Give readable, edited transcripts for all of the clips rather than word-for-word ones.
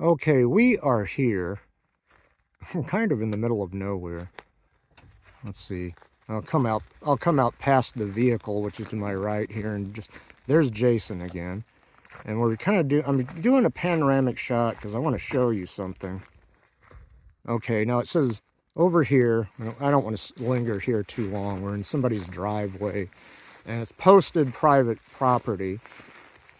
Okay, we are here. Kind of in the middle of nowhere. Let's see. I'll come out past the vehicle, which is to my right here, and just there's Jason again. And we're kind of I'm doing a panoramic shot because I want to show you something. Okay, now it says over here, I don't want to linger here too long. We're in somebody's driveway, and it's posted private property.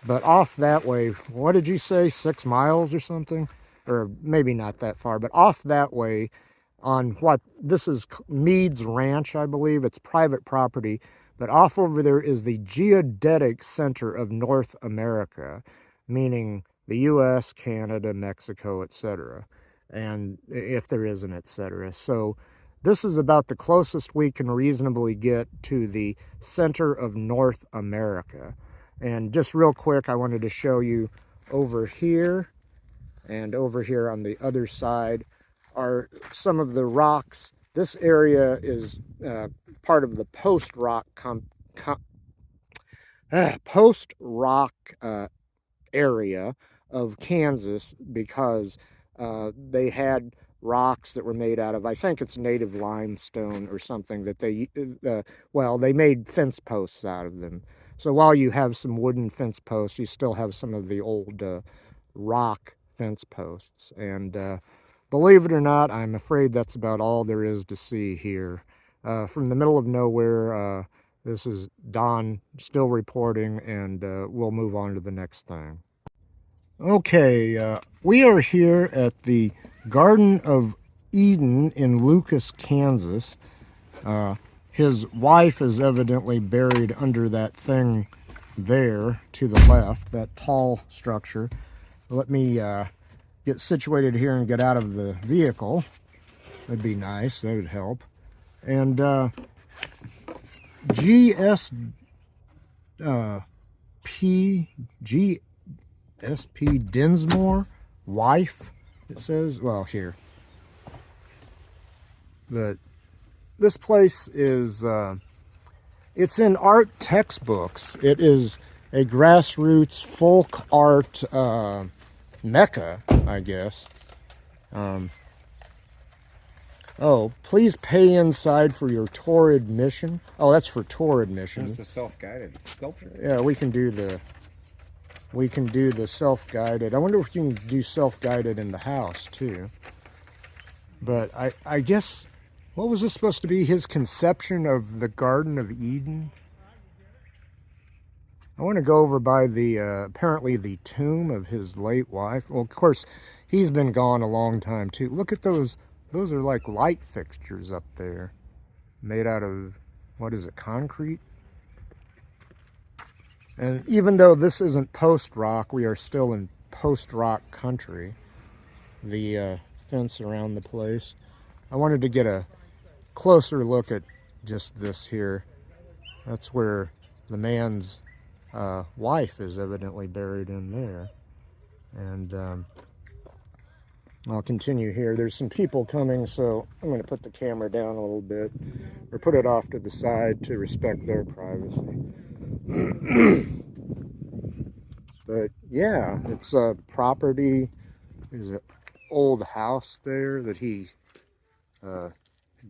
But off that way, what did you say, 6 miles or something? Or maybe not that far, but off that way on what, this is Mead's Ranch, I believe. It's private property. But off over there is the Geodetic Center of North America, meaning the U.S., Canada, Mexico, etc. And if there is an etc. So this is about the closest we can reasonably get to the center of North America. And just real quick, I wanted to show you over here and over here on the other side are some of the rocks. This area is part of the post-rock area of Kansas because they had rocks that were made out of, I think it's native limestone or something that they, they made fence posts out of them. So while you have some wooden fence posts, you still have some of the old rock fence posts. And believe it or not, I'm afraid that's about all there is to see here. From the middle of nowhere, this is Don still reporting, and we'll move on to the next thing. Okay, we are here at the Garden of Eden in Lucas, Kansas. His wife is evidently buried under that thing there to the left, that tall structure. Let me get situated here and get out of the vehicle. That'd be nice. That would help. And GSP Dinsmore, wife, it says. Well, here. But this place is, it's in art textbooks. It is a grassroots folk art mecca, I guess. Oh, please pay inside for your tour admission. Oh, that's for tour admission. It's the self-guided sculpture. Yeah, we can do the self-guided. I wonder if you can do self-guided in the house too. But I guess, what was this supposed to be? His conception of the Garden of Eden? I want to go over by the, apparently the tomb of his late wife. Well, of course, he's been gone a long time too. Look at those. Those are like light fixtures up there. Made out of, what is it, concrete? And even though this isn't post-rock, we are still in post-rock country. The fence around the place. I wanted to get a closer look at just this here. That's where the man's wife is evidently buried in there. And I'll continue here. There's some people coming, so I'm going to put the camera down a little bit, or put it off to the side to respect their privacy. But yeah, it's a property. There's an old house there that he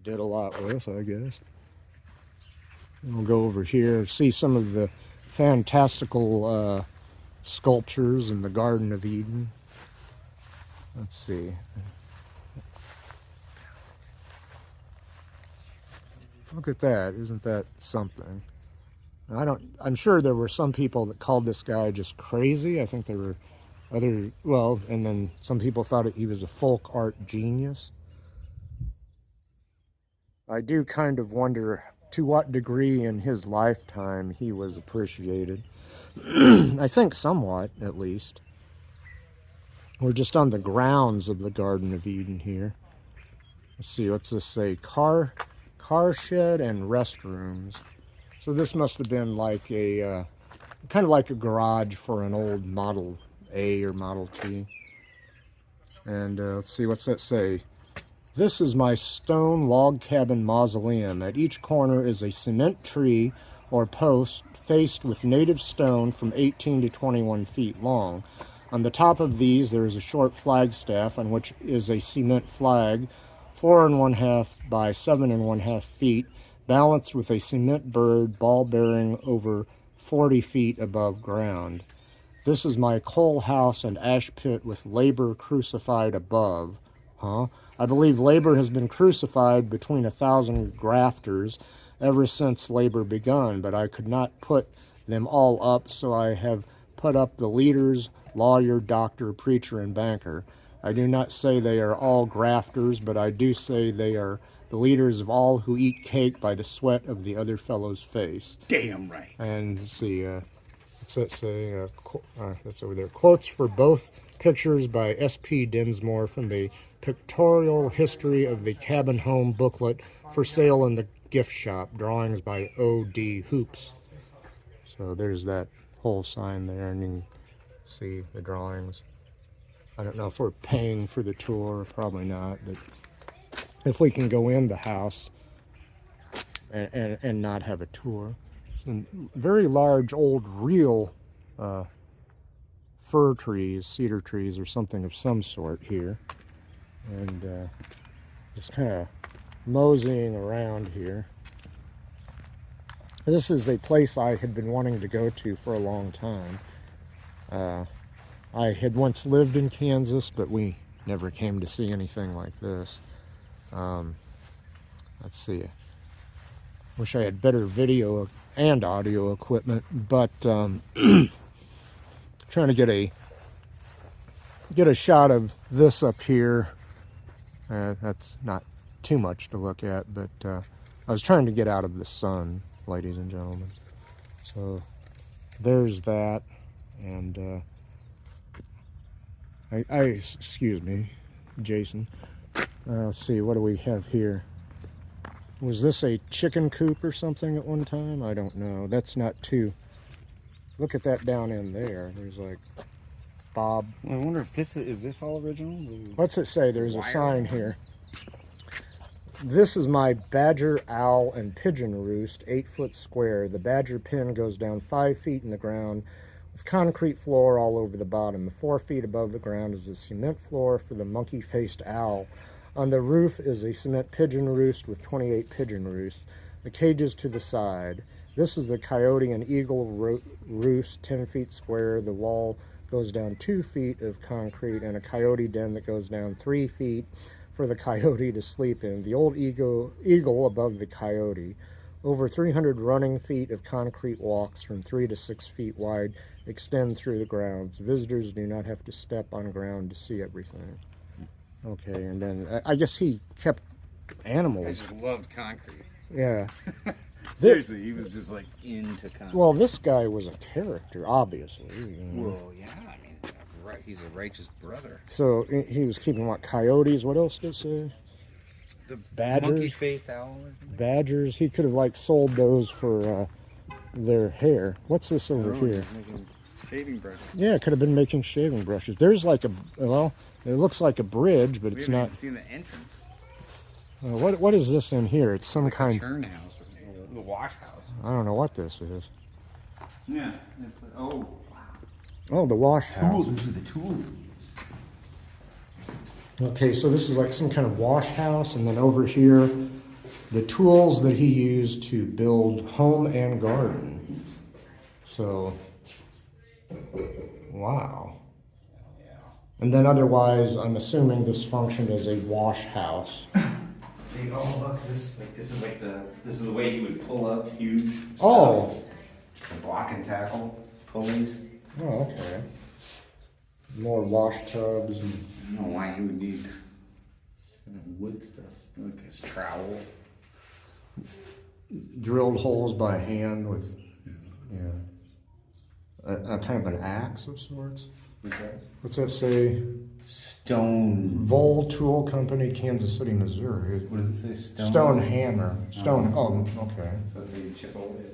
did a lot with, I guess. And we'll go over here, see some of the fantastical sculptures in the Garden of Eden. Let's see. Look at that. Isn't that something? I'm sure there were some people that called this guy just crazy. I think there were other, well, and then some people thought he was a folk art genius. I do kind of wonder to what degree in his lifetime he was appreciated. I think somewhat, at least. We're just on the grounds of the Garden of Eden here. Let's see, what's this say? Car shed and restrooms. So this must have been like a, kind of like a garage for an old Model A or Model T. And let's see, what's that say? This is my stone log cabin mausoleum. At each corner is a cement tree or post faced with native stone from 18 to 21 feet long. On the top of these, there is a short flagstaff on which is a cement flag, 4 1/2 by 7 1/2 feet, balanced with a cement bird, ball bearing over 40 feet above ground. This is my coal house and ash pit with labor crucified above. Huh? I believe labor has been crucified between 1,000 grafters ever since labor begun, but I could not put them all up, so I have put up the leaders, lawyer, doctor, preacher, and banker. I do not say they are all grafters, but I do say they are the leaders of all who eat cake by the sweat of the other fellow's face. Damn right. And let's see, what's that say? That's over there. Quotes for both pictures by S.P. Dinsmore from the Pictorial History of the Cabin Home booklet for sale in the gift shop. Drawings by O.D. Hoops. So there's that whole sign there, and you can see the drawings. I don't know if we're paying for the tour, probably not, but if we can go in the house and not have a tour. Some very large old real fir trees, cedar trees, or something of some sort here. And just kind of moseying around here. This is a place I had been wanting to go to for a long time. I had once lived in Kansas, but we never came to see anything like this. Let's see. Wish I had better video and audio equipment, but trying to get a shot of this up here. That's not too much to look at, but I was trying to get out of the sun, ladies and gentlemen. So there's that, and excuse me, Jason. Let's see, what do we have here? Was this a chicken coop or something at one time? I don't know. That's not too... Look at that down in there. There's like Bob. I wonder if this is this all original? What's it say? There's a sign here. This is my badger, owl, and pigeon roost, 8 foot square. The badger pen goes down 5 feet in the ground with concrete floor all over the bottom. The 4 feet above the ground is a cement floor for the monkey-faced owl. On the roof is a cement pigeon roost with 28 pigeon roosts. The cages to the side. This is the coyote and eagle roost, 10 feet square. The wall goes down 2 feet of concrete, and a coyote den that goes down 3 feet for the coyote to sleep in. The old eagle above the coyote. Over 300 running feet of concrete walks from 3 to 6 feet wide extend through the grounds. Visitors do not have to step on ground to see everything. Okay, and then I guess he kept animals. I just loved concrete. Yeah. Seriously, he was just like into concrete. Well, this guy was a character, obviously. You know. Well, yeah, I mean, right, he's a righteous brother. So he was keeping what, coyotes? What else did it say? The Badgers? monkey-faced owl or something? Badgers. He could have like sold those for their hair. What's this over here? Making shaving brushes. Yeah, it could have been making shaving brushes. There's like a, well, it looks like a bridge, but We it's haven't not. even seen the entrance. What is this in here? It's some It's like kind. a churn house, or the wash house. I don't know what this is. Yeah. It's like, oh, wow. Oh, the wash house. These are the tools he used. Okay, so this is like some kind of wash house, and then over here, the tools that he used to build home and garden. So, wow. And then otherwise, I'm assuming this functioned as a wash house. Hey, oh look, this is the way he would pull up huge stuff. Oh. The block and tackle pulleys. Oh, okay. More wash tubs. And... I don't know why he would need wood stuff. Like his trowel. Drilled holes by hand with, a kind of an axe of sorts. What's that? What's that say? Stone. Vol Tool Company, Kansas City, Missouri. What does it say? Stone hammer. Stone. Oh, okay. So it's a chip away.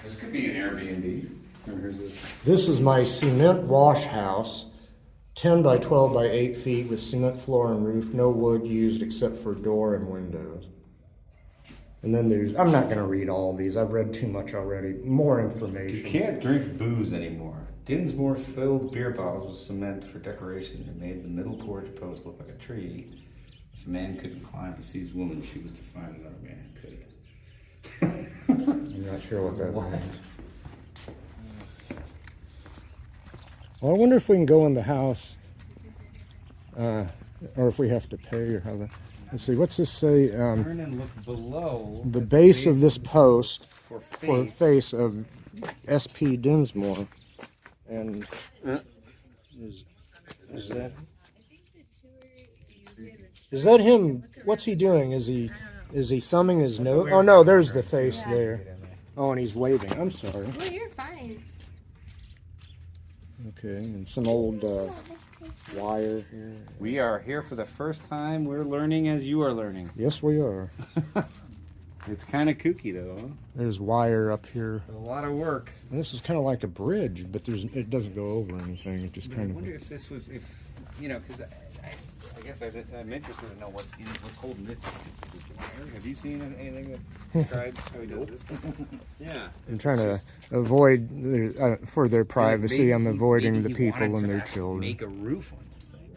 This could be an Airbnb. This is my cement wash house, 10 by 12 by 8 feet with cement floor and roof, no wood used except for door and windows. And then there's, I'm not going to read all these. I've read too much already. More information. You can't drink booze anymore. Dinsmore filled beer bottles with cement for decoration and made the middle porch post look like a tree. If a man couldn't climb to seize a woman, she was to find another man who could. I'm not sure what that means. Well, I wonder if we can go in the house, or if we have to pay, or how that. Let's see, what's this say? Turn and look below the base of this post for face of SP Dinsmore. And is that him? What's he doing? Is he thumbing his nose? Oh no, there's the face there. Oh, and he's waving. I'm sorry. Well, you're fine. Okay, and some old wire here. We are here for the first time. We're learning as you are learning. Yes, we are. It's kind of kooky though. Huh? There's wire up here. A lot of work. And this is kind of like a bridge, but it doesn't go over anything. It just kind I of. wonder if this was, if you know, because I guess I'm interested to know what's holding this wire. Have you seen anything that describes how he does this? Yeah. I'm trying to avoid for their privacy. I'm avoiding the people and their children. Make a roof on this thing.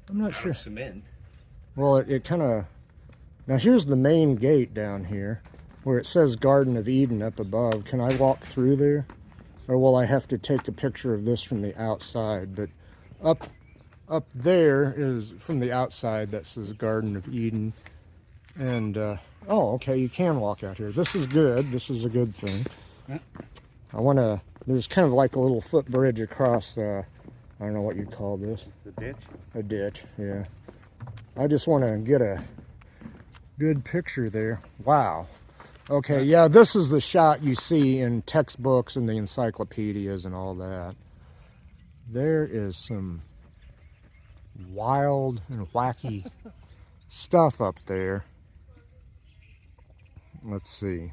I'm not sure. Cement. Well, it kind of. Now here's the main gate down here, where it says Garden of Eden up above. Can I walk through there, or will I have to take a picture of this from the outside? But up there is from the outside that says Garden of Eden. And oh, okay, you can walk out here. This is good. This is a good thing. I want to. There's kind of like a little footbridge across. I don't know what you'd call this. A ditch. A ditch. Yeah. I just want to get a good picture there. Wow. Okay, yeah, this is the shot you see in textbooks and the encyclopedias and all that. There is some wild and wacky stuff up there. Let's see.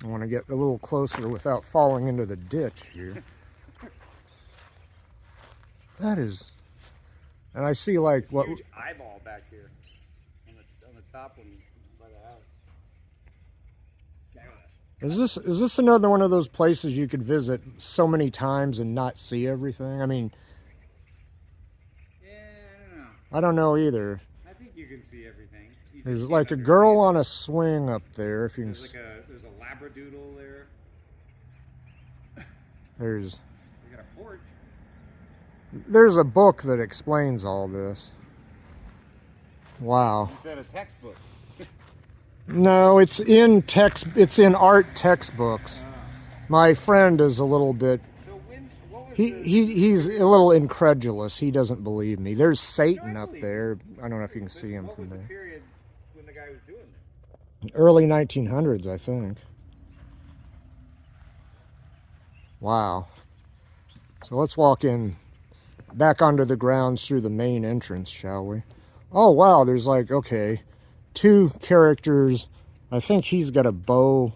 I want to get a little closer without falling into the ditch here. That is, and I see like what Huge eyeball back here on the top one by the house. is this another one of those places you could visit so many times and not see everything? I mean, Yeah, I don't know. I don't know either. I think you can see everything. You There's just like a can't girl understand. on a swing up there. If you can, There's a labradoodle there. there's We got a porch. there's a book that explains all this. Wow. Instead of textbook. No, it's in art textbooks. My friend is a little bit. So what was He's a little incredulous. He doesn't believe me. There's Satan up there. I don't know if you can see him what from was the there. period when the guy was doing this? Early 1900s, I think. Wow. So let's walk in back onto the grounds through the main entrance, shall we? Oh, wow, there's like, okay, two characters. I think he's got a bow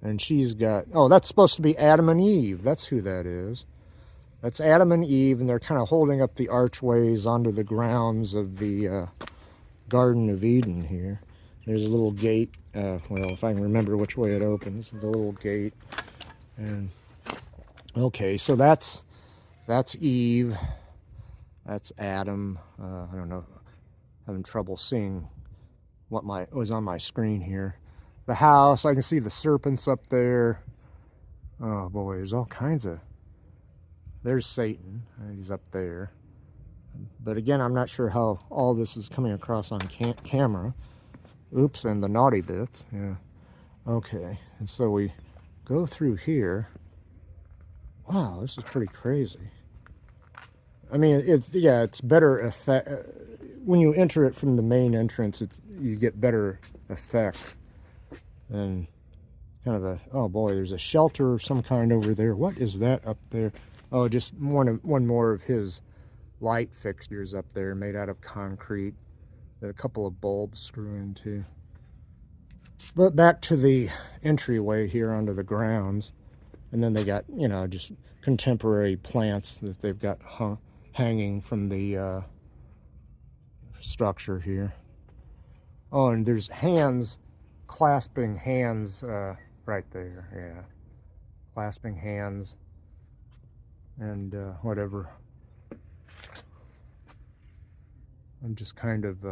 and she's got, oh, that's supposed to be Adam and Eve. That's who that is. That's Adam and Eve, and they're kind of holding up the archways onto the grounds of the Garden of Eden here. There's a little gate. Well, if I can remember which way it opens, the little gate. And okay, so that's Eve. That's Adam. I don't know. Having trouble seeing what was on my screen here. The house. I can see the serpents up there. Oh boy, there's all kinds of. There's Satan. He's up there. But again, I'm not sure how all this is coming across on camera. Oops, and the naughty bits. Yeah. Okay, and so we go through here. Wow, this is pretty crazy. I mean, it's better effect when you enter it from the main entrance. You get better effect than kind of a. Oh boy, there's a shelter of some kind over there. What is that up there? Oh, just one more of his light fixtures up there, made out of concrete. That a couple of bulbs screw into. But back to the entryway here onto the grounds, and then they got just contemporary plants that they've got hanging from the structure here. Oh, and there's hands, clasping hands right there. Yeah, clasping hands and whatever. I'm just kind of,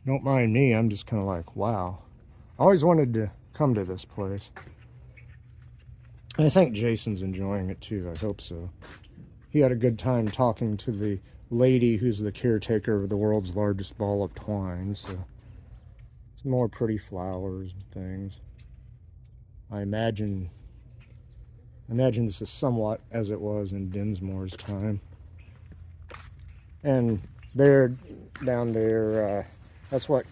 don't mind me, I'm just kind of like, wow. I always wanted to come to this place. And I think Jason's enjoying it too. I hope so. He had a good time talking to the lady who's the caretaker of the world's largest ball of twine. So some more pretty flowers and things. I imagine this is somewhat as it was in Dinsmore's time. And there, down there, that's what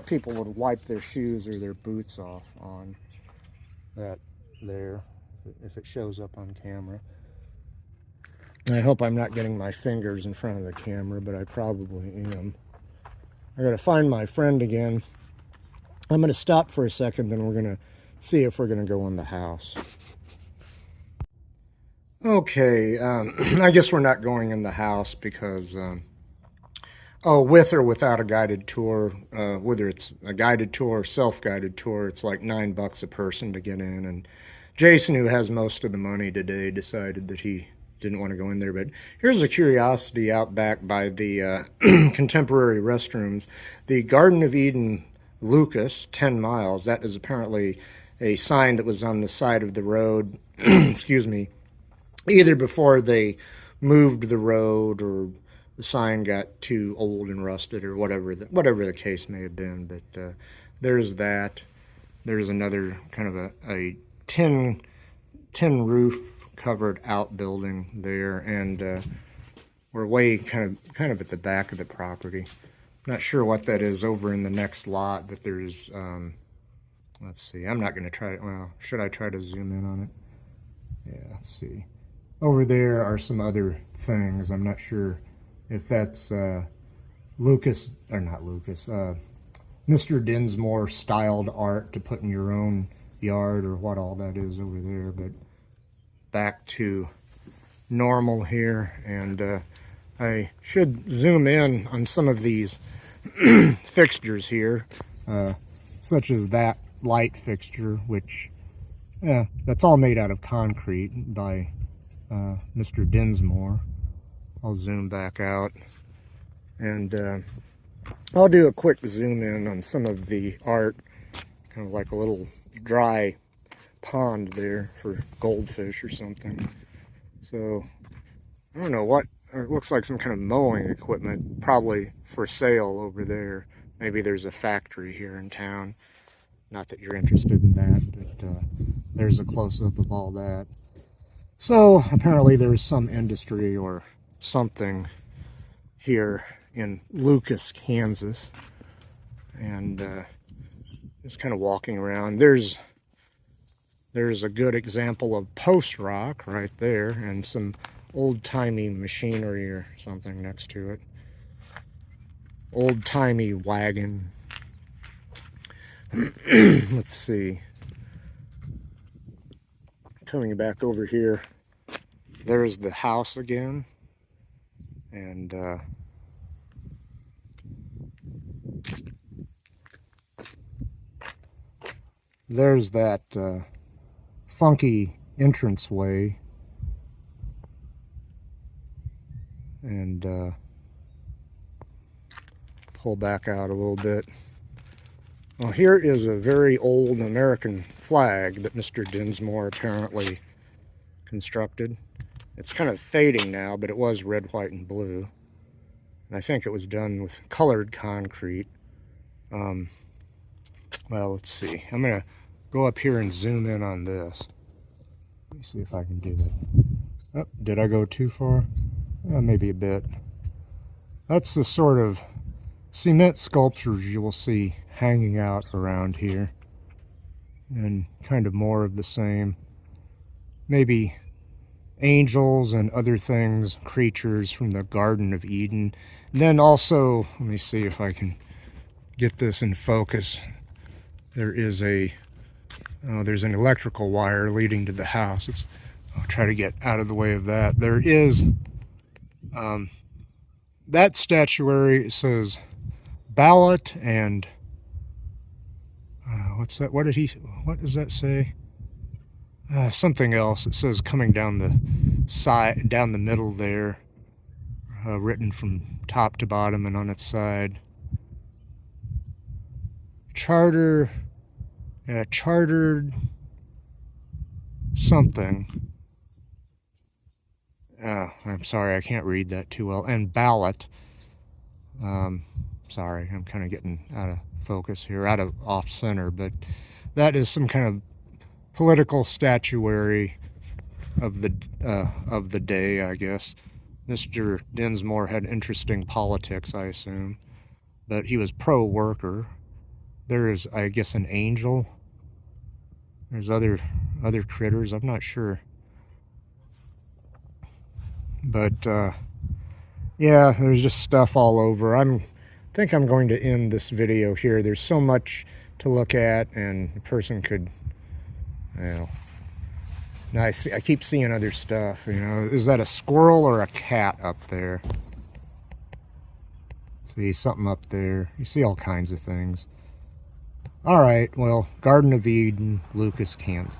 people would wipe their shoes or their boots off on. That there, if it shows up on camera. I hope I'm not getting my fingers in front of the camera, but I probably am. I gotta find my friend again. I'm gonna stop for a second, then we're gonna see if we're gonna go in the house. Okay, I guess we're not going in the house because, oh, with or without a guided tour, whether it's a guided tour or self-guided tour, it's like $9 a person to get in. And Jason, who has most of the money today, decided that he didn't want to go in there. But here's a curiosity out back by the contemporary restrooms. The Garden of Eden Lucas, 10 miles, that is apparently a sign that was on the side of the road, excuse me, either before they moved the road or the sign got too old and rusted or whatever the case may have been. But there's that. There's another kind of a tin roof covered outbuilding there, and we're way kind of at the back of the property. Not sure what that is over in the next lot, but there's let's see. I'm not going to try it. Well, should I try to zoom in on it? Yeah, let's see. Over there are some other things. I'm not sure if that's Lucas, or not Lucas, Mr. Dinsmore styled art to put in your own yard or what all that is over there. But back to normal here, and I should zoom in on some of these fixtures here, such as that light fixture, which that's all made out of concrete by Mr. Dinsmore. I'll zoom back out, and I'll do a quick zoom in on some of the art, kind of like a little dry pond there for goldfish or something. So I don't know what, it looks like some kind of mowing equipment, probably for sale over there. Maybe there's a factory here in town. Not that you're interested in that, but there's a close-up of all that. So apparently there's some industry or something here in Lucas, Kansas, and just kind of walking around. There's a good example of post rock right there, and some old-timey machinery or something next to it. Old-timey wagon. Let's see. Coming back over here, there's the house again, and there's that funky entranceway, and pull back out a little bit. Well, here is a very old American flag that Mr. Dinsmore apparently constructed. It's kind of fading now, but it was red, white, and blue. And I think it was done with colored concrete. Well, let's see. I'm going to go up here and zoom in on this. Let me see if I can do that. Oh, did I go too far? Maybe a bit. That's the sort of cement sculptures you will see hanging out around here, and kind of more of the same. Maybe angels and other things, creatures from the Garden of Eden. And then also, let me see if I can get this in focus. There is there's an electrical wire leading to the house. I'll try to get out of the way of that. There is that statuary. It says ballot and what's that? What does that say? Something else. It says coming down the side, down the middle there, written from top to bottom and on its side. Chartered something. I'm sorry, I can't read that too well. And ballot. Sorry, I'm kind of getting out of focus here, off center, but that is some kind of political statuary of the day, I guess. Mr. Dinsmore had interesting politics, I assume, but he was pro-worker. There is, I guess, an angel. There's other critters. I'm not sure, but yeah, there's just stuff all over. I think I'm going to end this video here. There's so much to look at, and a person could, you know. Now I keep seeing other stuff, you know. Is that a squirrel or a cat up there? See, something up there. You see all kinds of things. All right, well, Garden of Eden, Lucas, Kansas.